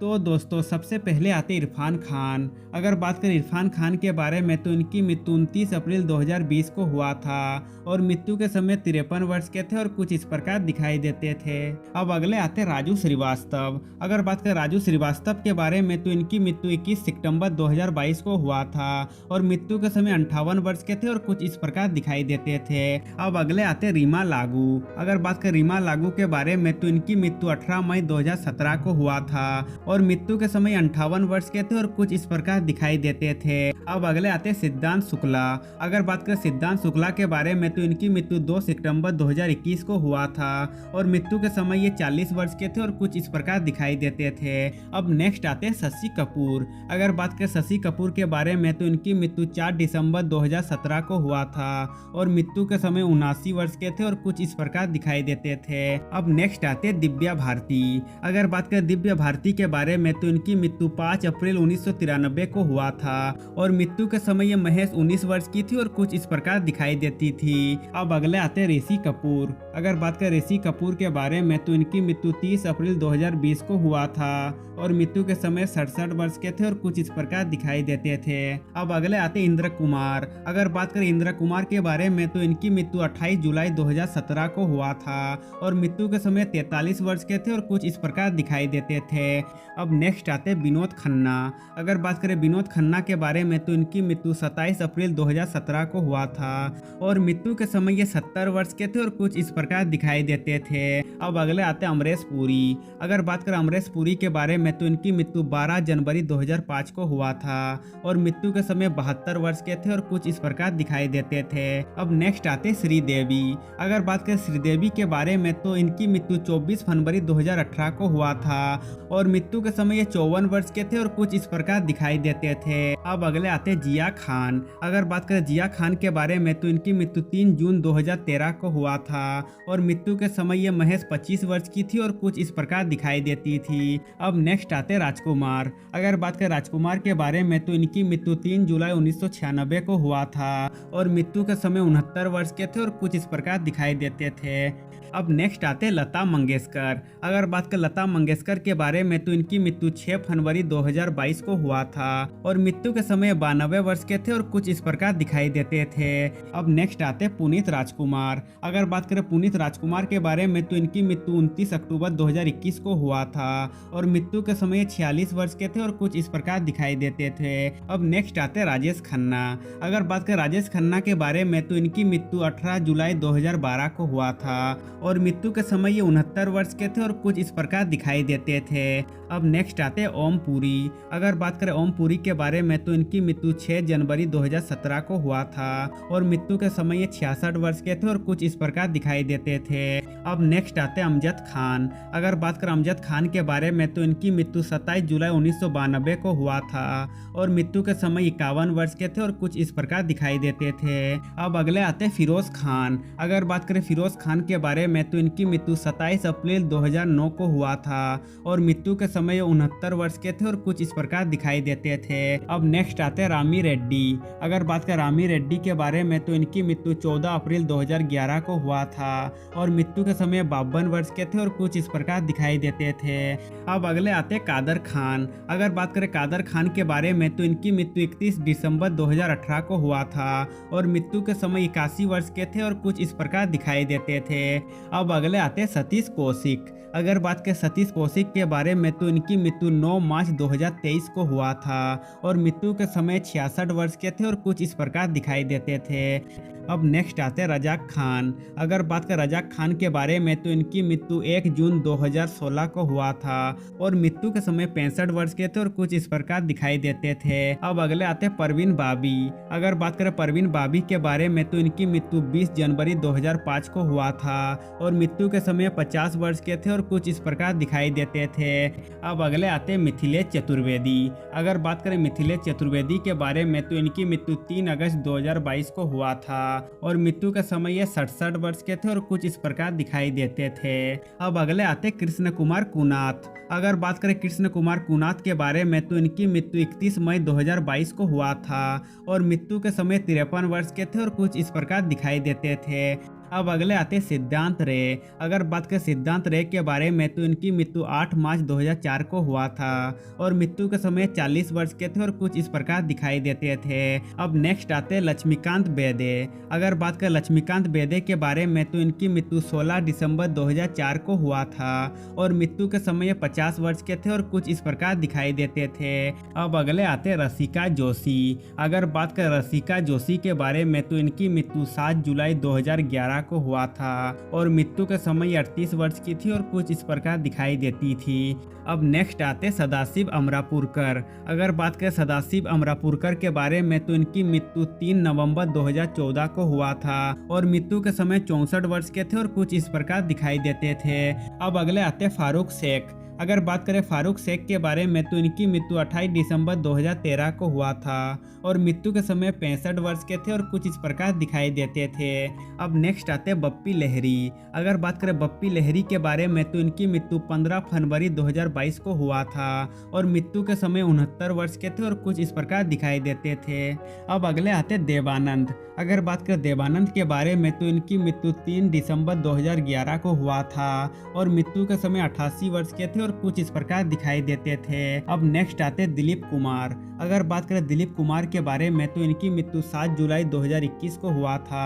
तो दोस्तों सबसे पहले आते इरफान खान। अगर बात करें इरफान खान के बारे में तो इनकी मृत्यु 29 अप्रैल 2020 को हुआ था और मृत्यु के समय 53 वर्ष के थे और कुछ इस प्रकार दिखाई देते थे। अब अगले आते राजू श्रीवास्तव। अगर बात करें राजू श्रीवास्तव के बारे में तो इनकी मृत्यु 21 सितंबर 2022 को हुआ था और मृत्यु के समय 58 वर्ष के थे और कुछ इस प्रकार दिखाई देते थे। अब अगले आते रीमा लागू। अगर बात करें रीमा लागू के बारे में तो इनकी मृत्यु 18 मई 2017 को हुआ था और मृत्यु के समय 58 वर्ष के थे और कुछ इस प्रकार दिखाई देते थे। अब अगले आते सिद्धांत शुक्ला। अगर बात करें सिद्धांत शुक्ला के बारे में तो इनकी मृत्यु 2 सितंबर 2021 को हुआ था और मृत्यु के समय ये 40 वर्ष के थे और कुछ इस प्रकार दिखाई देते थे। अब नेक्स्ट आते शशि कपूर। अगर बात करें शशि कपूर के बारे में तो इनकी मृत्यु 4 दिसंबर 2017 को हुआ था और मृत्यु के समय 79 वर्ष के थे और कुछ इस प्रकार दिखाई देते थे। अब नेक्स्ट आते दिव्या भारती। अगर बात करें दिव्या भारती के बारे में तो इनकी मृत्यु 5 अप्रैल 1993 को हुआ था और मृत्यु के समय ये महज 19 वर्ष की थी और कुछ इस प्रकार दिखाई देती थी। अब अगले आते ऋषि कपूर। अगर बात करें ऋषि कपूर के बारे में तो इनकी मृत्यु 30 अप्रैल 2020 को हुआ था और मृत्यु के समय 67 वर्ष के थे और कुछ इस प्रकार दिखाई देते थे। अब अगले आते इंद्र कुमार। अगर बात करें इंद्र कुमार के बारे में तो इनकी मृत्यु 28 जुलाई 2017 को हुआ था और मृत्यु के समय 43 वर्ष के थे और कुछ इस प्रकार दिखाई देते थे। अब नेक्स्ट आते विनोद खन्ना। अगर बात करें विनोद खन्ना के बारे में तो इनकी मृत्यु 27 अप्रैल 2017 को हुआ था और मृत्यु के समय ये 70 वर्ष के थे और कुछ इस प्रकार दिखाई देते थे। अब अगले आते अमरीश पुरी। अगर बात करें अमरीश पुरी के बारे में तो इनकी मृत्यु 12 जनवरी 2005 को हुआ था और मृत्यु के समय 72 वर्ष के थे और कुछ इस प्रकार दिखाई देते थे। अब नेक्स्ट आते श्रीदेवी। अगर बात करें श्रीदेवी के बारे में तो इनकी मृत्यु 24 फरवरी 2018 को हुआ था और मृत्यु के समय ये 54 वर्ष के थे और कुछ इस प्रकार दिखाई देते थे। अब अगले आते जिया खान। अगर बात करें जिया खान के बारे में तो इनकी मृत्यु 3 जून 2013 को हुआ था और मृत्यु के समय ये महज 25 वर्ष की थी और कुछ इस प्रकार दिखाई देती थी। अब नेक्स्ट आते राजकुमार। अगर बात करें राजकुमार के बारे में तो इनकी मृत्यु 3 जुलाई 1996 को हुआ था और मृत्यु के समय 69 वर्ष के थे और कुछ इस प्रकार दिखाई देते थे। अब नेक्स्ट आते लता मंगेशकर। अगर बात करें लता मंगेशकर के बारे में तो इनकी मृत्यु 6 फरवरी 2022 को हुआ था और मृत्यु के समय 92 वर्ष के थे और कुछ इस प्रकार दिखाई देते थे। अब नेक्स्ट आते पुनीत राजकुमार। अगर बात करें पुनीत राजकुमार के बारे में तो इनकी मृत्यु 29 अक्टूबर 2021 को हुआ था और मृत्यु के समय 46 वर्ष के थे और कुछ इस प्रकार दिखाई देते थे। अब नेक्स्ट आते राजेश खन्ना। अगर बात करें राजेश खन्ना के बारे में तो इनकी मृत्यु 18 जुलाई 2012 को हुआ था और मृत्यु के समय ये 69 वर्ष के थे और कुछ इस प्रकार दिखाई देते थे। अब नेक्स्ट आते ओम पुरी। अगर बात करें ओम पुरी के बारे में तो इनकी मृत्यु 6 जनवरी 2017 को हुआ था और मृत्यु के समय ये 66 वर्ष के थे और कुछ इस प्रकार दिखाई देते थे। अब नेक्स्ट आते अमजद खान। अगर बात करें अमजद खान के बारे में तो इनकी मृत्यु 27 जुलाई 1992 को हुआ था और मृत्यु के समय 51 वर्ष के थे और कुछ इस प्रकार दिखाई देते थे। अब अगले आते फिरोज खान। अगर बात करें फिरोज खान के बारे में तो इनकी मृत्यु 27 अप्रैल 2009 को हुआ था और मृत्यु के समय 69 वर्ष के थे और कुछ इस प्रकार दिखाई देते थे। अब नेक्स्ट आते रामी रेड्डी। अगर बात करें रामी रेड्डी के बारे में तो इनकी मृत्यु 14 अप्रैल 2011 को हुआ था और मृत्यु के समय 52 वर्ष के थे और कुछ इस प्रकार दिखाई देते थे। अब अगले आते कादर खान। अगर बात करें कादर खान के बारे में तो इनकी मृत्यु 31 दिसंबर 2018 को हुआ था और मृत्यु के समय 81 वर्ष के थे और कुछ इस प्रकार दिखाई देते थे। अब अगले आते सतीश कौशिक। अगर बात करें सतीश कौशिक के बारे में तो इनकी मृत्यु 9 मार्च 2023 को हुआ था और मृत्यु के समय 66 वर्ष के थे और कुछ इस प्रकार दिखाई देते थे। अब नेक्स्ट आते रजाक खान। अगर बात करें रजाक खान के बारे में तो इनकी मृत्यु 1 जून 2016 को हुआ था और मृत्यु के समय 65 वर्ष के थे और कुछ इस प्रकार दिखाई देते थे। अब अगले आते परवीन बाबी। अगर बात करें परवीन बाबी के बारे में तो इनकी मृत्यु 20 जनवरी 2005 को हुआ था और मृत्यु के समय 50 वर्ष के थे और कुछ इस प्रकार दिखाई देते थे। अब अगले आते मिथिलेश चतुर्वेदी। अगर बात करें मिथिलेश चतुर्वेदी के बारे में तो इनकी मृत्यु 3 अगस्त 2022 को हुआ था और मृत्यु के समय ये 67 वर्ष के थे और कुछ इस प्रकार दिखाई देते थे। अब अगले आते कृष्ण कुमार कुनाथ। अगर बात करें कृष्ण कुमार कुनाथ के बारे में तो इनकी मृत्यु 31 मई 2022 को हुआ था और मृत्यु के समय 53 वर्ष के थे और कुछ इस प्रकार दिखाई देते थे। अब अगले आते सिद्धांत रे। अगर बात करें सिद्धांत रे के बारे में तो इनकी मृत्यु 8 मार्च 2004 को हुआ था और मृत्यु के समय 40 वर्ष के थे और कुछ इस प्रकार दिखाई देते थे। अब नेक्स्ट आते लक्ष्मीकांत बेदे। अगर बात करें लक्ष्मीकांत बेदे के बारे में तो इनकी मृत्यु 16 दिसंबर 2004 को हुआ था और मृत्यु के समय 50 वर्ष के थे और कुछ इस प्रकार दिखाई देते थे। अब अगले आते रसिका जोशी। अगर बात करें रसिका जोशी के बारे में तो इनकी मृत्यु 7 जुलाई 2011 को हुआ था और मृत्यु के समय 38 वर्ष की थी और कुछ इस प्रकार दिखाई देती थी। अब नेक्स्ट आते सदाशिव अमरापुरकर। अगर बात करें सदाशिव अमरापुरकर के बारे में तो इनकी मृत्यु 3 नवंबर 2014 को हुआ था और मृत्यु के समय 64 वर्ष के थे और कुछ इस प्रकार दिखाई देते थे। अब अगले आते फारूक शेख। अगर बात करें फारूक शेख के बारे में तो इनकी मृत्यु 28 दिसंबर 2013 को हुआ था और मृत्यु के समय 65 वर्ष के थे और कुछ इस प्रकार दिखाई देते थे। अब नेक्स्ट आते बप्पी लहरी। अगर बात करें बप्पी लहरी के बारे में तो इनकी मृत्यु 15 फरवरी 2022 को हुआ था और मृत्यु के समय 69 वर्ष के थे और कुछ इस प्रकार दिखाई देते थे। अब अगले आते देवानंद। अगर बात करें देवानंद के बारे में तो इनकी मृत्यु 3 दिसंबर 2011 को हुआ था और मृत्यु के समय 88 वर्ष के थे और कुछ इस प्रकार दिखाई देते थे। अब नेक्स्ट आते दिलीप कुमार। अगर बात करें दिलीप कुमार के बारे में तो इनकी मृत्यु 7 जुलाई 2021 को हुआ था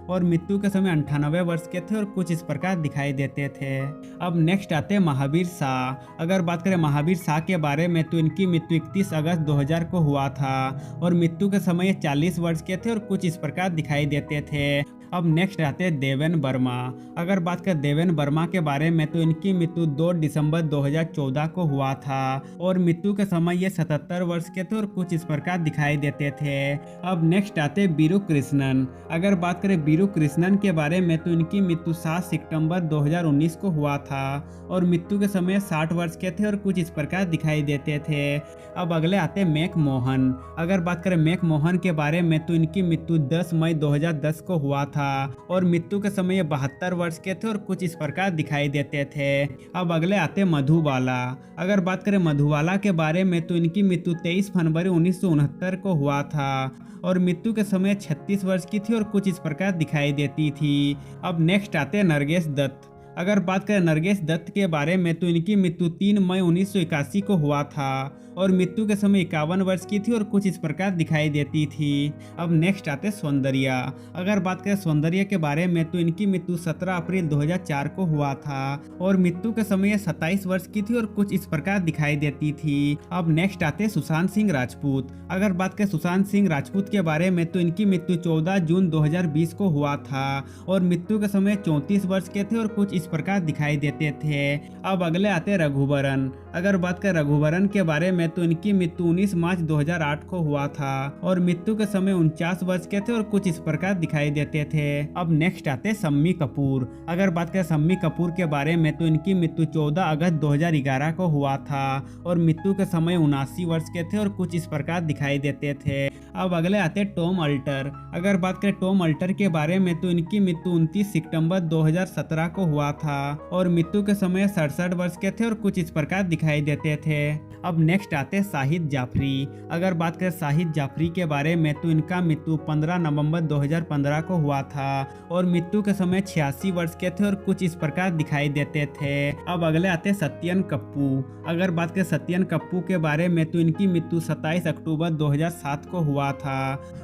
और मृत्यु के समय 98 वर्ष के थे और कुछ इस प्रकार दिखाई देते थे। अब नेक्स्ट आते महावीर शाह। अगर बात करें महावीर शाह के बारे में तो इनकी मृत्यु 31 अगस्त 2000 को हुआ था और मृत्यु के समय 40 वर्ष के थे और कुछ इस प्रकार दिखाई देते थे। अब नेक्स्ट आते देवेन वर्मा। अगर बात करें देवेन वर्मा के बारे में तो इनकी मृत्यु 2 दिसंबर 2014 को हुआ था और मृत्यु के समय ये 77 वर्ष के थे और कुछ इस प्रकार दिखाई देते थे। अब नेक्स्ट आते बीरू कृष्णन। अगर बात करें बीरू कृष्णन के बारे में तो इनकी मृत्यु 7 सितंबर 2019 को हुआ था और मृत्यु के समय 60 वर्ष के थे और कुछ इस प्रकार दिखाई देते थे। अब अगले आते मैक मोहन। अगर बात करें मैक मोहन के बारे में तो इनकी मृत्यु 10 मई 2010 को हुआ था और मृत्यु के समय 72 वर्ष के थे और कुछ इस प्रकार दिखाई देते थे। अब अगले आते मधुबाला। अगर बात करें मधुबाला के बारे में तो इनकी मृत्यु 23 फरवरी 1969 को हुआ था और मृत्यु के समय 36 वर्ष की थी और कुछ इस प्रकार दिखाई देती थी। अब नेक्स्ट आते नरगेश दत्त। अगर बात करें नरगेश दत्त के बारे में तो इनकी मृत्यु 3 मई 1981 को हुआ था और मृत्यु के समय 51 वर्ष की थी और कुछ इस प्रकार दिखाई देती थी। अब नेक्स्ट आते सौंदर्या। अगर बात करें सौंदर्या के बारे में तो इनकी मृत्यु 17 अप्रैल 2004 को हुआ था और मृत्यु के समय 27 वर्ष की थी और कुछ इस प्रकार दिखाई देती थी। अब नेक्स्ट आते सुशांत सिंह राजपूत। अगर बात करें सुशांत सिंह राजपूत के बारे में तो इनकी मृत्यु 14 जून 2020 को हुआ था और मृत्यु के समय 34 वर्ष के थे और कुछ इस प्रकार दिखाई देते थे। अब अगले आते रघुवरन। अगर बात करें रघुवरन के बारे में तो इनकी मृत्यु 19 मार्च 2008 को हुआ था और मृत्यु के समय 49 वर्ष के थे और कुछ इस प्रकार दिखाई देते थे। अब नेक्स्ट आते शम्मी कपूर। अगर बात करें शम्मी कपूर के बारे में तो इनकी मृत्यु 14 अगस्त 2011 को हुआ था और मृत्यु के समय 79 वर्ष के थे और कुछ इस प्रकार दिखाई देते थे। अब अगले आते टॉम अल्टर। अगर बात करें टॉम अल्टर के बारे में तो इनकी मृत्यु 29 सितंबर 2017 को हुआ था और मृत्यु के समय 67 वर्ष के थे और कुछ इस प्रकार दिखाई देते थे। अब नेक्स्ट आते शाहिद जाफरी। अगर बात करें शाहिद जाफरी के बारे में तो इनका मृत्यु 15 नवंबर 2015 को हुआ था और मृत्यु के समय 86 वर्ष के थे और कुछ इस प्रकार दिखाई देते थे। अब अगले आते सत्यन कप्पू। अगर बात करें सत्यन कप्पू के बारे में तो इनकी मृत्यु 27 अक्टूबर 2007 को हुआ था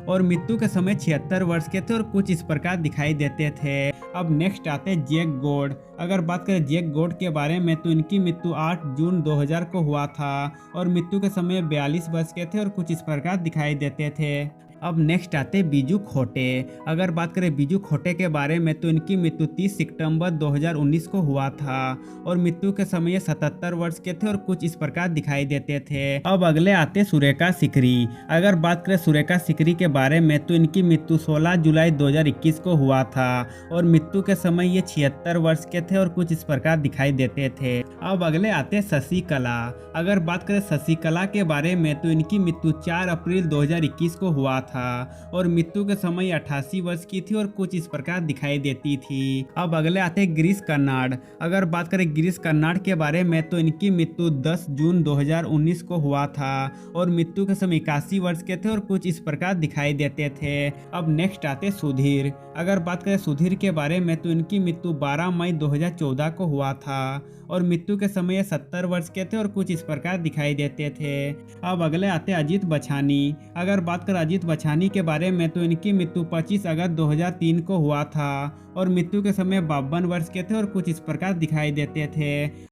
और मृत्यु के समय 76 वर्ष के थे और कुछ इस प्रकार दिखाई देते थे। अब नेक्स्ट आते जैक गॉड। अगर बात करें जैक गॉड के बारे में तो इनकी मृत्यु 8 जून 2000 को हुआ था और मृत्यु के समय 42 वर्ष के थे और कुछ इस प्रकार दिखाई देते थे। अब नेक्स्ट आते बीजू खोटे। अगर बात करें बीजू खोटे के बारे में तो इनकी मृत्यु 30 सितंबर 2019 को हुआ था और मृत्यु के समय 77 वर्ष के थे और कुछ इस प्रकार दिखाई देते थे। अब अगले आते सुरेखा सिकरी। अगर बात करें सुरेखा सिकरी के बारे में तो इनकी मृत्यु 16 जुलाई 2021 को हुआ था और मृत्यु के समय ये 76 वर्ष के थे और कुछ इस प्रकार दिखाई देते थे। अब अगले आते शशिकला। अगर बात करें शशिकला के बारे में तो इनकी मृत्यु 4 अप्रैल 2021 को हुआ था और मृत्यु के समय 88 वर्ष की थी और कुछ इस प्रकार दिखाई देती थी। अब अगले आते हैं गिरीश कर्नाड। अगर बात करें गिरीश कर्नाड के बारे में तो इनकी मृत्यु 10 जून 2019 को हुआ था और मृत्यु के समय 81 वर्ष के थे और कुछ इस प्रकार दिखाई देते थे। अब नेक्स्ट आते सुधीर। अगर बात करें सुधीर के बारे में तो इनकी मृत्यु 12 मई 2014 को हुआ था और मृत्यु के समय 70 वर्ष के थे और कुछ इस प्रकार दिखाई देते थे। अब अगले आते अजीत बछानी। अगर बात करें अजीत बछानी के बारे में तो इनकी मृत्यु 25 अगस्त 2003 को हुआ था और मृत्यु के समय 52 वर्ष के थे और कुछ इस प्रकार दिखाई देते थे।